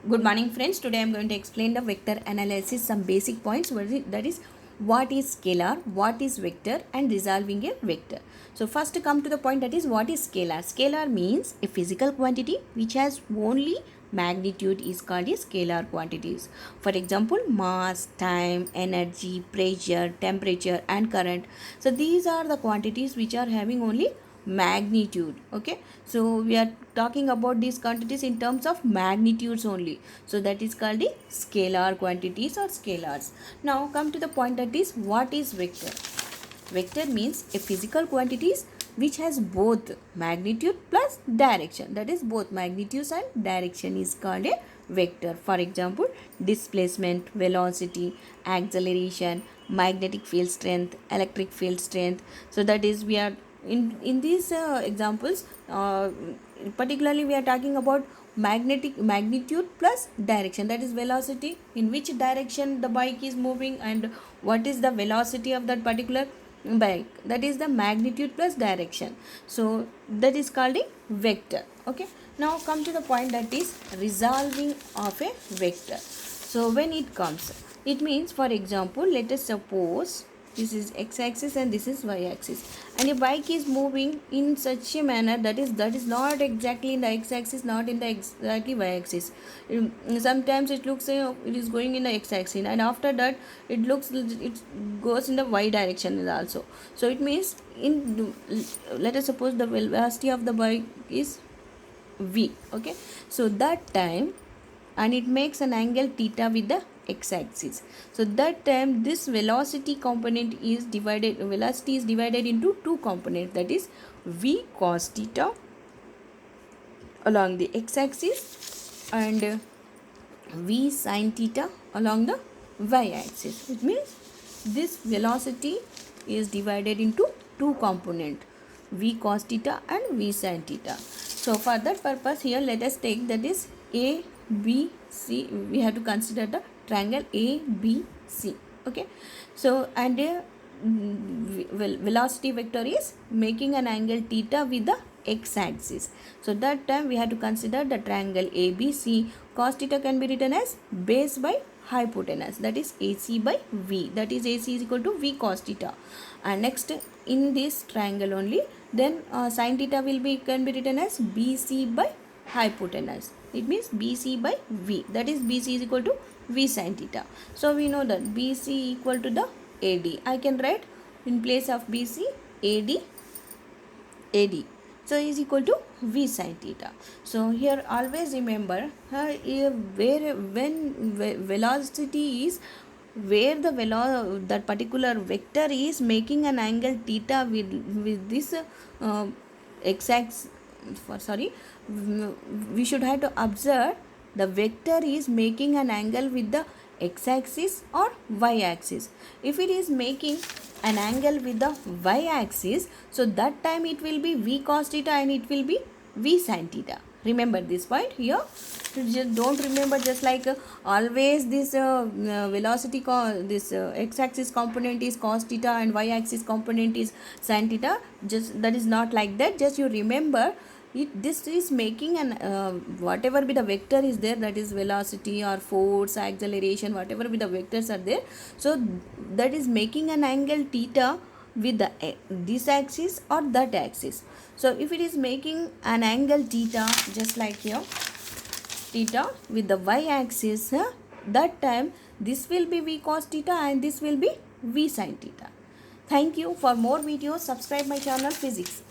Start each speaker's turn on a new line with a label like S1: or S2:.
S1: Good morning friends. Today I am going to explain the vector analysis, some basic points. That is what is scalar, what is vector and resolving a vector. So first to come to the point, that is what is scalar. Scalar means a physical quantity which has only magnitude is called a scalar quantities. For example, mass, time, energy, pressure, temperature and current. So these are the quantities which are having only magnitude. Okay, so we are talking about these quantities in terms of magnitudes only, so that is called the scalar quantities or scalars. Now come to the point, that is what is vector. Vector means a physical quantities which has both magnitude plus direction, that is both magnitudes and direction is called a vector. For example, displacement, velocity, acceleration, magnetic field strength, electric field strength. So that is, we are in these examples, particularly we are talking about magnetic magnitude plus direction, that is velocity, in which direction the bike is moving and what is the velocity of that particular bike, that is the magnitude plus direction. So that is called a vector. Okay, now come to the point, that is resolving of a vector. So when it comes, it means, for example, let us suppose this is x-axis and this is y-axis, and a bike is moving in such a manner that is not exactly in the x-axis, not in the exactly y-axis. Sometimes it looks it is going in the x-axis, and after that it goes in the y direction also. So it means, let us suppose the velocity of the bike is v. Okay, so that time, and it makes an angle theta with the x-axis. So that time this velocity is divided into two components, that is v cos theta along the x-axis and v sin theta along the y-axis. It means this velocity is divided into two components, v cos theta and v sin theta. So for that purpose, here let us take, that is a b c. We have to consider the triangle a b c. Okay, so and velocity vector is making an angle theta with the x-axis. So that time we have to consider the triangle ABC. Cos theta can be written as base by hypotenuse, that is AC by V, that is AC is equal to V cos theta. And next, in this triangle only, then sin theta can be written as BC by hypotenuse. It means BC by V, that is BC is equal to V sin theta. So we know that BC equal to the AD. I can write in place of BC AD. So is equal to V sin theta. So here always remember, when velocity is where that particular vector is making an angle theta with this x-axis. We should have to observe the vector is making an angle with the x-axis or y-axis. If it is making an angle with the y-axis, so that time it will be v cos theta and it will be v sin theta. Remember this point here. Just don't remember just like always this velocity this x-axis component is cos theta and y-axis component is sin theta. Just that is not like that. Just you remember this is making an whatever be the vector is there, that is velocity or force, acceleration, whatever be the vectors are there. So that is making an angle theta with the this axis or that axis. So if it is making an angle theta, just like here, theta with the y-axis, that time this will be v cos theta and this will be v sin theta. Thank you. For more videos, subscribe my channel Physics.